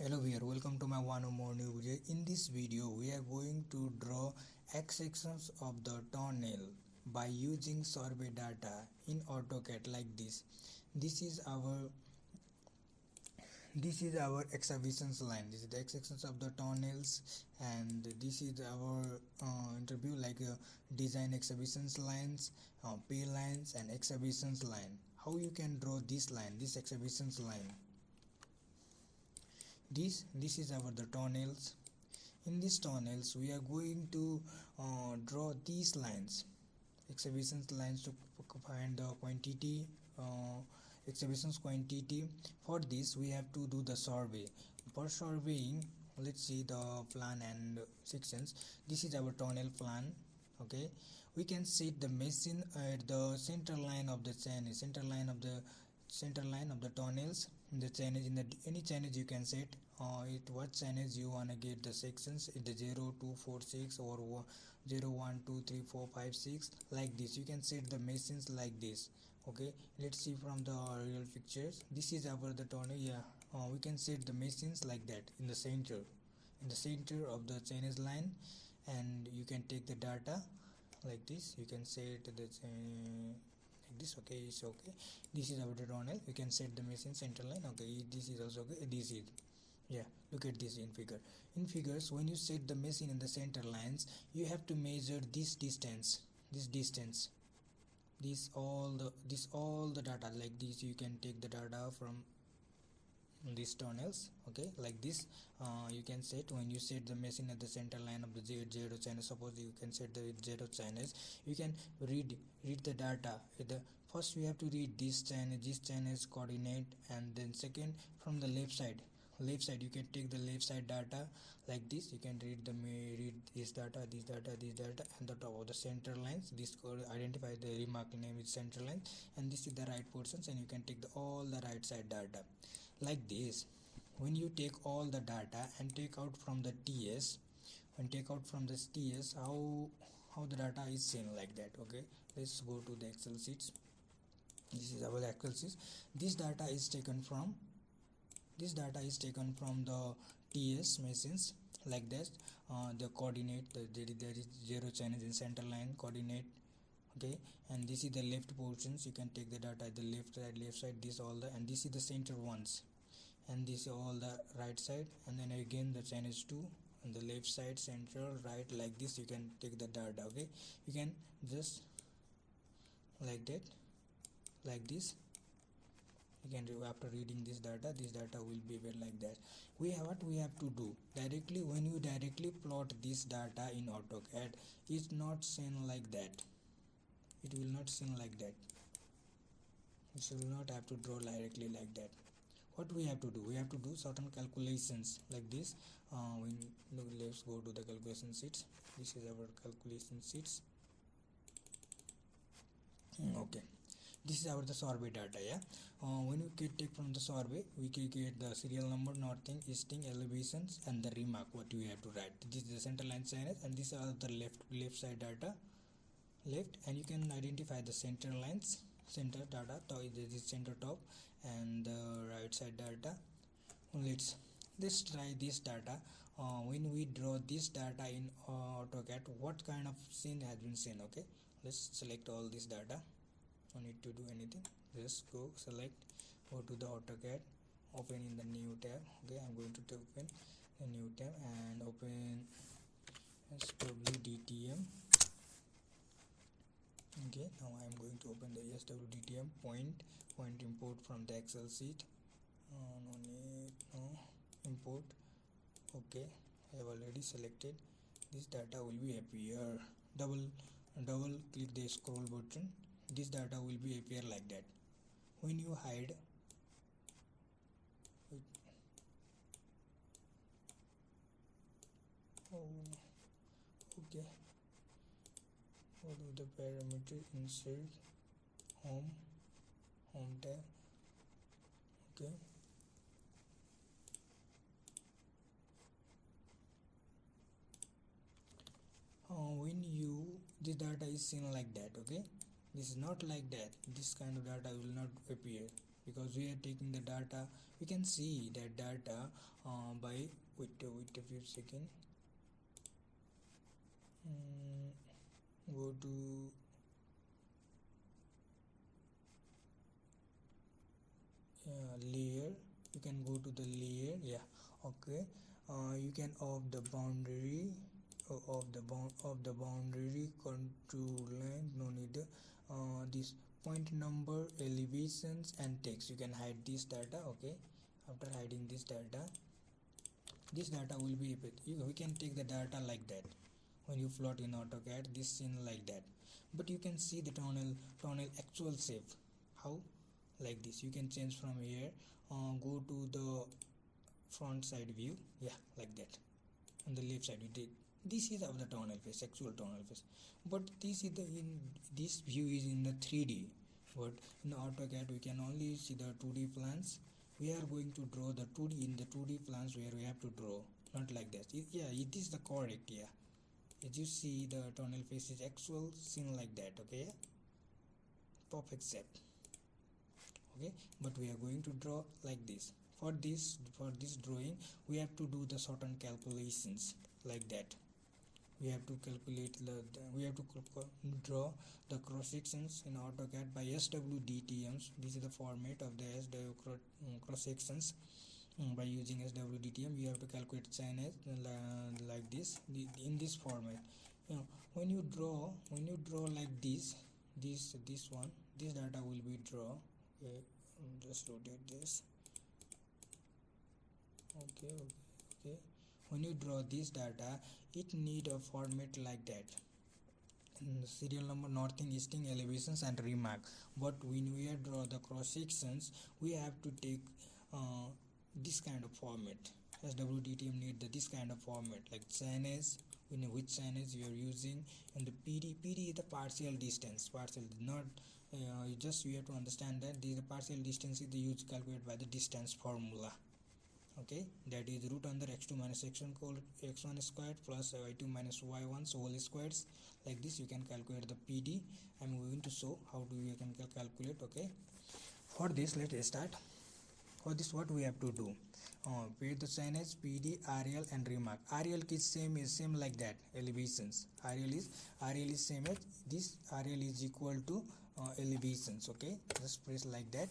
Hello here, welcome to my one or more new video. In this video we are going to draw X sections of the toenail by using survey data in AutoCAD like this. This is our exhibitions line. This is the X sections of the toenails, and this is our interview like design exhibitions lines, pay lines and exhibitions line. How you can draw this line, this exhibitions line. This is our the toenails. In these toenails we are going to draw these lines, exhibitions lines, to find the quantity, exhibitions quantity. For this we have to do the survey. For surveying, let's see the plan and sections. This is our toenail plan. Okay, we can set the machine at the center line of the chain, center line of the toenails. In the chainage, in the any chainage you can set it what chainage you wanna get the sections in the 0 2 4 6 or 0 1 2 3 4 5 6 like this. You can set the machines like this. Okay, let's see from the real pictures. This is our the toenail. Yeah, we can set the machines like that in the center of the chainage line, and you can take the data like this. You can set the like this. Okay, it's okay. This is our toenail. You can set the machine center line. Okay, this is also okay. This is, yeah, look at this in figure. In figures, when you set the machine in the center lines, you have to measure this distance, this all the data like this. You can take the data from these toenails. Okay, like this. You can set, when you set the machine at the center line of the zero channel, suppose you can set the zero channels, you can read the data. First we have to read this channel's coordinate, and then second from the left side you can take the left side data like this. You can read this data, and the top of the center lines. This code identify the remark name is center line, and this is the right portions, and you can take all the right side data like this. When you take all the data and take out from the TS, how the data is seen like that. Okay, let's go to the Excel sheets. This is our Excel sheets. This data is taken from the TS machines like that. The coordinate, there is zero channel in center line coordinate. Okay, and this is the left portions. You can take the data at the left side, this all the, and this is the center ones, and this is all the right side, and then again the channel 2 on the left side, central, right, like this. You can take the data. Okay, you can just like that, like this. You can do, after reading this data will be like that. What we have to do directly, when you directly plot this data in AutoCAD, it's not seen like that. It will not seen like that. You will not have to draw directly like that. What we have to do, certain calculations like this. Let's go to the calculation sheets. This is our calculation sheets. Okay, this is our the survey data. Yeah, when we take from the survey, we can get the serial number, northing, easting, elevations, and the remark what you have to write. This is the center line channels, and these are the left side data, and you can identify the center lines, center data. So this is center top, and the right side data. Let's try this data. When we draw this data in AutoCAD, what kind of scene has been seen. Okay, let's select all this data. No need to do anything, just go select, go to the AutoCAD, open in the new tab. Okay, I'm going to open a new tab and open SWDTM. Okay, now I'm going to open the SWDTM point import from the Excel sheet. No need, no import. Okay, I have already selected. This data will be appear. Double click the scroll button. This data will be appear like that. When you hide, okay, go to the parameter, insert, home tab. Okay, when you, this data is seen like that. Okay, this is not like that. This kind of data will not appear. because we are taking the data. We can see that data by wait a few seconds. Go to layer. You can go to the layer. Yeah, okay. You can of the boundary of the boundary contour line. No need this point number, elevations and text. You can hide this data. Okay, after hiding this data will be we can take the data like that. When you plot in AutoCAD, this scene like that, but you can see the tunnel actual shape. How? Like this. You can change from here, go to the front side view. Yeah, like that. On the left side we did. This is of the tunnel face, actual tunnel face, but this view is in the 3D. But in AutoCAD we can only see the 2D plans. We are going to draw the 2D in the 2D plans where we have to draw, not like that. It is the correct. Yeah, as you see, the tunnel face is actual seen like that. Okay, perfect shape. Okay, but we are going to draw like this. For this drawing we have to do the certain calculations like that. We have to calculate we have to draw the cross sections in AutoCAD by SWDTMs. This is the format of the cross sections. By using SWDTM you have to calculate chainage like this, in this format. When you draw like this one, this data will be draw. Okay, just rotate this. Okay. When you draw this data, it need a format like that. Serial number, northing, easting, elevations and remark. But when we draw the cross sections, we have to take this kind of format. SWDTM need this kind of format, like chainage. We know which chainage you are using, and the PD is the partial distance. Not you have to understand that the partial distance is used calculated by the distance formula. Okay, that is root under x2 minus x1 called x1 squared plus y2 minus y1 whole squares. Like this you can calculate the PD. I'm going to show how do you can calculate. Okay, for this let's start. For this what we have to do, create the chainage, PD, RL and remark. RL is same like that. Elevations, RL is same as this. RL is equal to elevations. Okay, just press like that.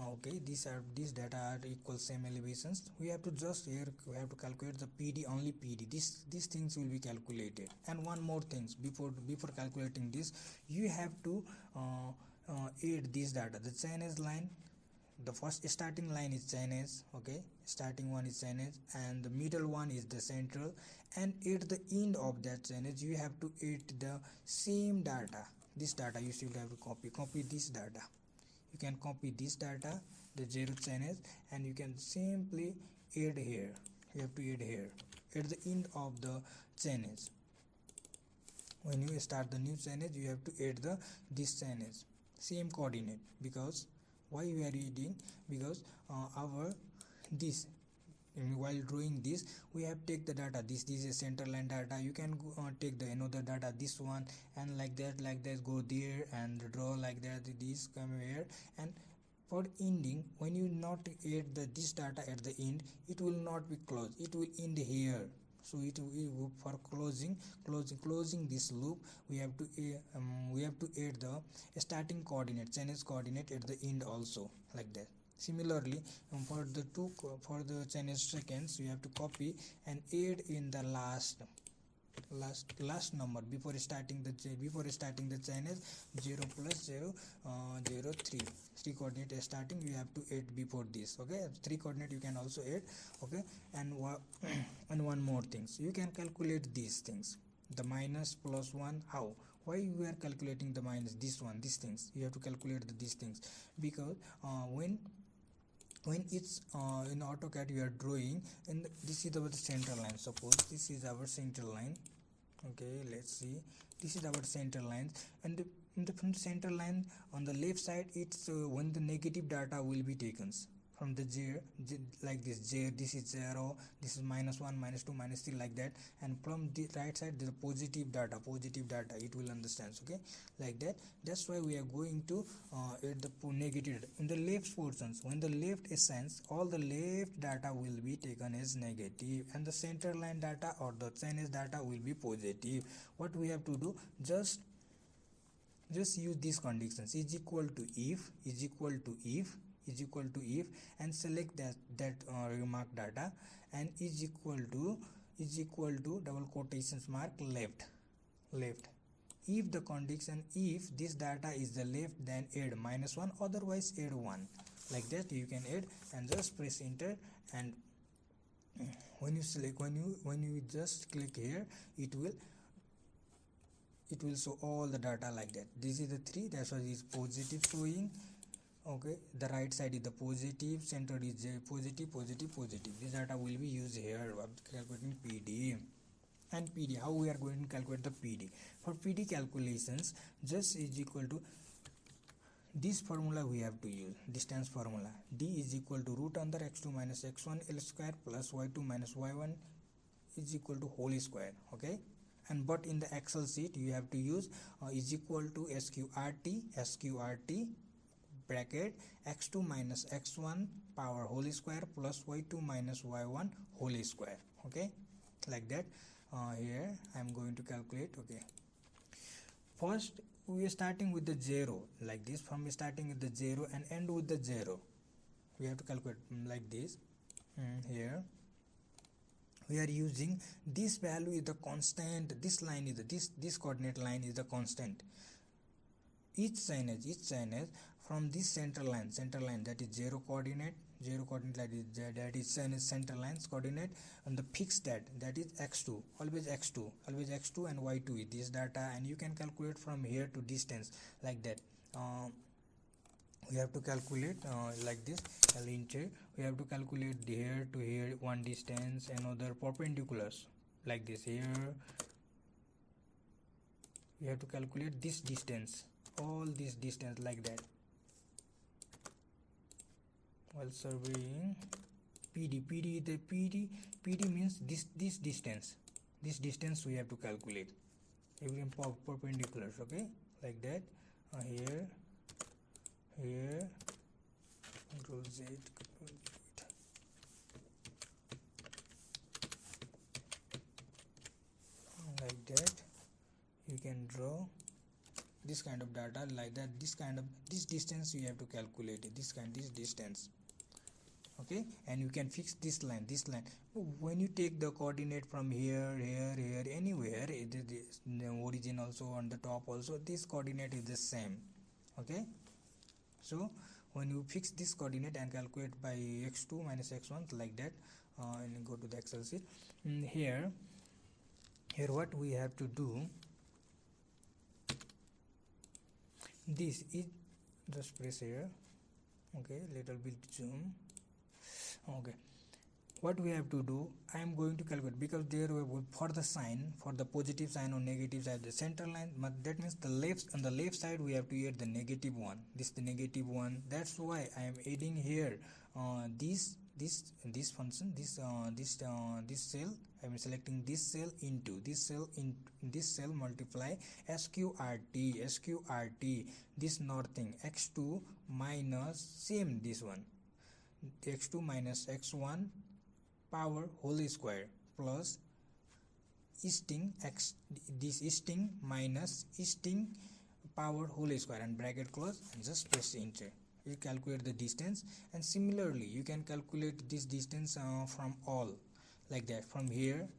Okay, these data are equal, same elevations. We have to calculate the PD, only PD. These things will be calculated. And one more things, before calculating this, you have to add this data. The chainage line, the first starting line is chainage. Okay, starting one is chainage, and the middle one is the central, and at the end of that chainage you have to add the same data. This data you should have to copy this data. You can copy this data, the zero chainage, and you can simply add here. You have to add here at the end of the chainage. When you start the new chainage, you have to add this chainage, same coordinate. Because why we are adding? Because while drawing this, we have take the data. This is center line data. You can take the another data, this one, and like that go there and draw like that. This come here, and for ending, when you not add this data at the end, it will not be closed. It will end here. So for closing this loop, we have to add the starting coordinate, chainage coordinate at the end also, like that. Similarly, for the chainage seconds, you have to copy and add in the last number before starting the chainage. 0 plus 0 0 3 coordinate starting you have to add before this. Okay, 3 coordinate you can also add. Okay, and one more things, you can calculate these things, the minus plus 1. How? Why we are calculating the minus? These things you have to calculate these things, because when it's in AutoCAD you are drawing, and this is our center line. Suppose this is our center line. Okay, let's see, this is our center line, and from the center line on the left side, it's when the negative data will be taken from the like this this is 0, this is -1, -2, -3, like that, and from the right side the positive data, it will understand, okay, like that. That's why we are going to add the negative data in the left portions. When the left assigns, all the left data will be taken as negative, and the center line data or the chainage data will be positive. What we have to do, just use these conditions: is equal to if, and select that remark data, and is equal to double quotations mark left. If the condition, if this data is the left, then add -1, otherwise add 1, like that. You can add and just press enter, and when you select, when you just click here, it will show all the data like that. This is the 3, that's why it is positive showing, okay. The right side is the positive, center is positive. This data will be used here calculating PD. And PD, how we are going to calculate the PD? For PD calculations, just is equal to this formula we have to use, distance formula. D is equal to root under x2 minus x1 L square plus y2 minus y1 is equal to whole square, okay. And but in the Excel sheet you have to use is equal to SQRT bracket x2 minus x1 power whole square plus y2 minus y1 whole square, okay, like that. Here I am going to calculate, okay. First we are starting with the 0, like this. From starting with the 0 and end with the 0, we have to calculate like this. Here we are using this value is the constant, this line is this coordinate line is the constant. Each chainage from this center line that is 0 coordinate that is center line's coordinate, and the fixed that is x2, always x2 and y2 is this data, and you can calculate from here to distance, like that. We have to calculate like this. We have to calculate here to here one distance, another perpendiculars, like this. Here we have to calculate this distance, all this distance, like that. While surveying PD means this distance we have to calculate every perpendiculars, okay, like that. Here Control Z, like that. You can draw this kind of data like that. This distance you have to calculate it, this distance, okay. And you can fix this line. When you take the coordinate from here, anywhere, the origin also on the top also, this coordinate is the same, okay. So when you fix this coordinate and calculate by x2 minus x1, like that, and go to the Excel sheet. Here what we have to do, this is just press here, okay, little bit zoom, okay. What we have to do, I am going to calculate, because there for the sign, for the positive sign or negative side, the center line, but that means on the left side we have to add the negative one. This the negative one. That's why I am adding here this function, this cell. I am selecting this cell into this cell multiply SQRT, this northing x2 minus same this one, x2 minus x1 power whole square plus XIngh minus XIngh power whole square, and bracket close, and just press enter. You calculate the distance, and similarly you can calculate this distance from all, like that. From here,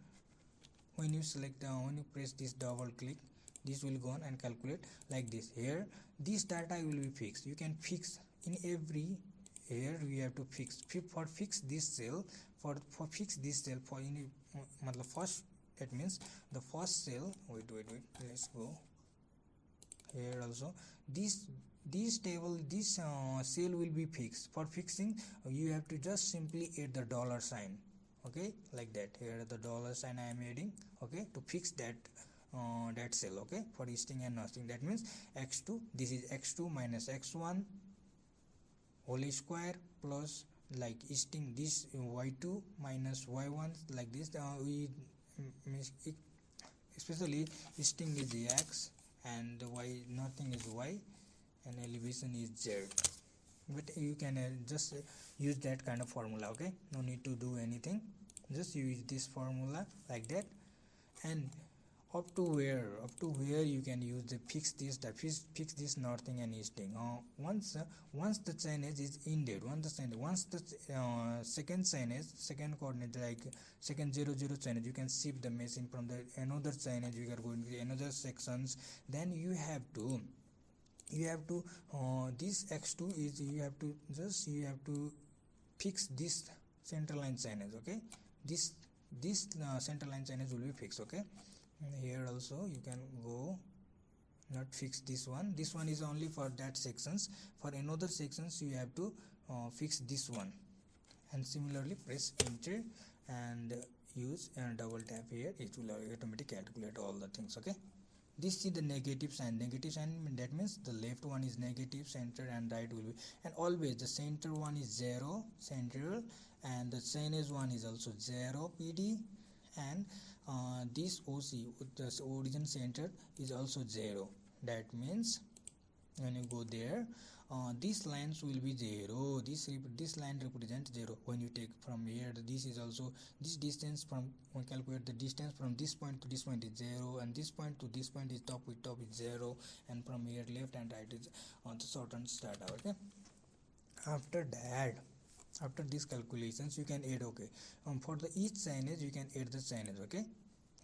when you select when you press this double click, this will go on and calculate like this. Here this data will be fixed. You can fix in every. Here we have to fix this cell, for fix this cell for any first, that means the first cell. Wait, let's go here also. This table, this cell will be fixed. For fixing, you have to just simply add the $sign, okay, like that. Here the $sign I am adding, okay, to fix that cell, okay, for XIngh and nothing. That means x2, this is x2 minus x1 whole square plus like easting this y2 minus y1 like this. Especially easting is x and y, nothing is y, and elevation is z. But you can just use that kind of formula. Okay, no need to do anything, just use this formula like that. And up to where you can use the fix this northing and easting. Once the chainage is ended, once the second coordinate, like second 0 0 chainage, you can shift the machine from the another chainage. We are going to another sections. Then you have to this x2 is you have to fix this center line chainage. Okay, this center line chainage will be fixed. Okay, and here also you can go not fix this one. This one is only for that sections. For another sections you have to fix this one, and similarly press enter and use and double tap here. It will automatically calculate all the things. Okay, this is the negative sign. That means the left one is negative center and right will be, and always the center one is 0 central, and the chainage one is also 0 PD, and this OC, the origin center, is also 0. That means when you go there, these lines will be 0. This line represents 0. When you take from here, this is also this distance from, when calculate the distance from this point to this point is 0, and this point to this point is top with top is 0, and from here left and right is the short and start out. Okay, after these calculations you can add. Okay, for the each signage you can add the signage. Okay,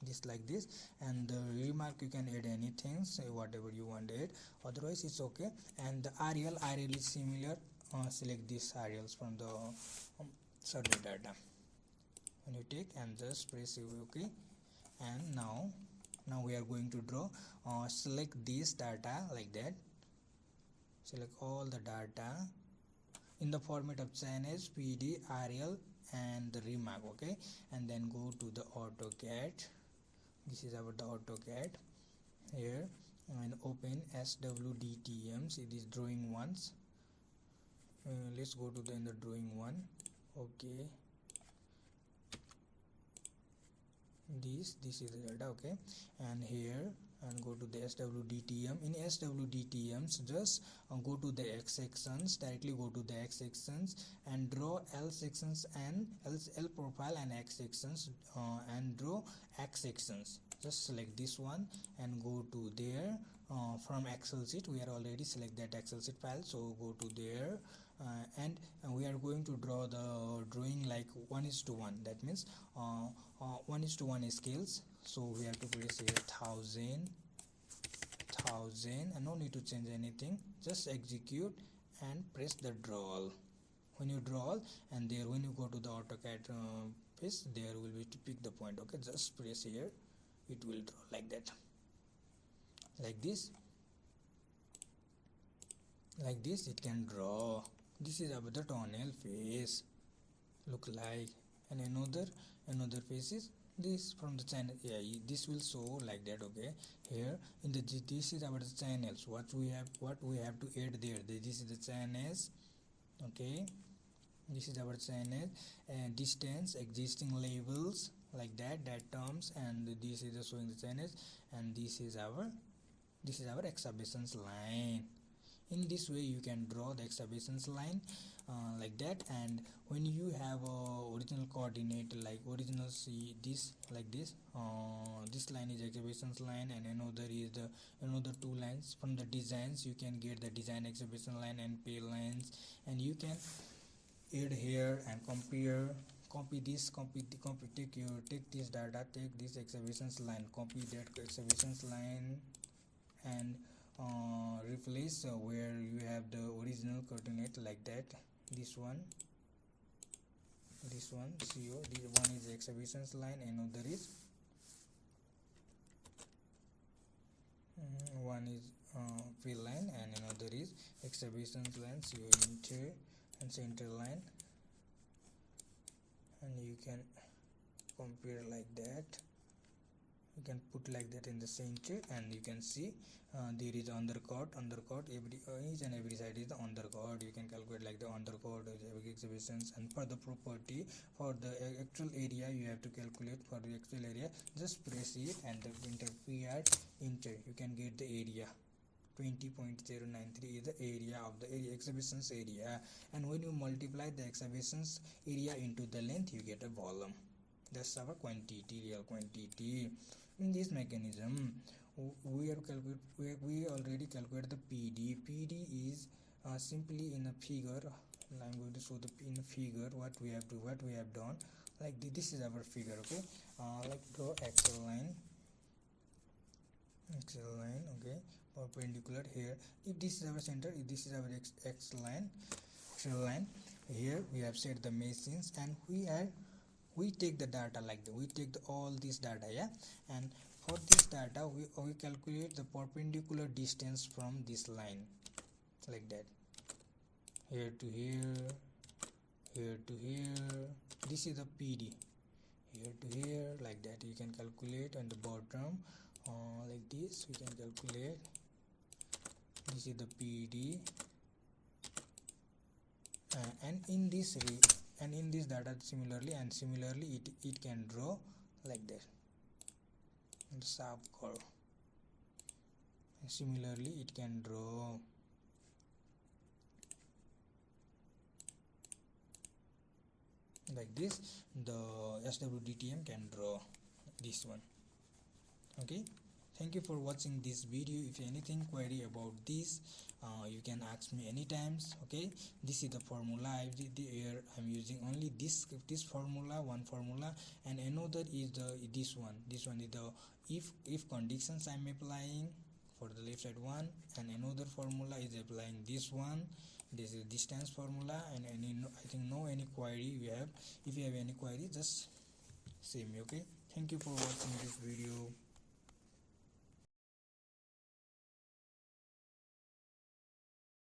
just like this, and the remark you can add anything, say whatever you want to add, otherwise it's okay. And the RL is similar. Select these RLs from the survey data. When you take and just press OK, and now we are going to draw. Select this data like that. Select all the data in the format of chainage, PD, RL, and the remark. Okay, and then go to the AutoCAD. This is about the AutoCAD here, and open SWDTM. See these drawing ones. Let's go to the drawing one. Okay, this is the data. Okay, and here, and go to the SWDTM. In SWDTMs, just go to the X sections, directly go to the X sections and draw L sections and L profile and X sections, and draw X sections. Just select this one and go to there. From Excel sheet, we are already select that Excel sheet file, so go to there, and we are going to draw the drawing like 1:1. That means 1:1 scales. So we have to press here 1000, and no need to change anything. Just execute and press the draw all. When you draw all, and there when you go to the AutoCAD page, there will be to pick the point. Okay, just press here, it will draw like that, like this it can draw. This is about the tunnel face look like, and another face is this from the channel. Yeah, this will show like that. Okay, here in the this is about the channels. What we have to add there. This is the channels. Okay, this is our channel, and distance, existing labels like that terms, and this is the showing the channels, and this is our excavations line. In this way you can draw the excavations line like that. And when you have a original coordinate, like original, see this like this, this line is excavations line, and another is the another two lines. From the designs you can get the design excavation line and pay lines, and you can add here and compare. Take this data, take this excavations line, copy that excavations line, and replace where you have the original coordinate like that. This one CO, this one is excavations line, another is one is fill line, and another is excavations line, CO enter and center line, and you can compare like that. you can put like that in the center, and you can see there is undercut every each and every side is the undercut. You can calculate like the undercut exhibitions. And for the property, for the actual area, you have to calculate for the actual area. Just press it and the enter, you can get the area. 20.093 is the area of the exhibitions area, and when you multiply the exhibitions area into the length, you get a volume. That's our quantity, real quantity. In this mechanism, we already calculated the PD. PD is simply in a figure. I'm going to show in a figure what we have done. Like this is our figure, okay? Like draw axle line, okay, perpendicular here. If this is our center, if this is our axle line, here we have set the machines, and we take the data like that. We take all this data, yeah, and for this data we calculate the perpendicular distance from this line, like that, here to here, here to here. This is the PD, here to here, like that. You can calculate on the bottom, like this. We can calculate. This is the PD, and in this data similarly it can draw like that, and sharp curve, and similarly it can draw like this. The SWDTM can draw this one. Okay, thank you for watching this video. If anything query about this, you can ask me anytime. Okay, this is the formula. Here I'm using only this formula, one formula, and another is this one is the if conditions I'm applying for the left side one, and another formula is applying this one. This is distance formula, and I think any query you have. If you have any query, just say me. Okay, thank you for watching this video.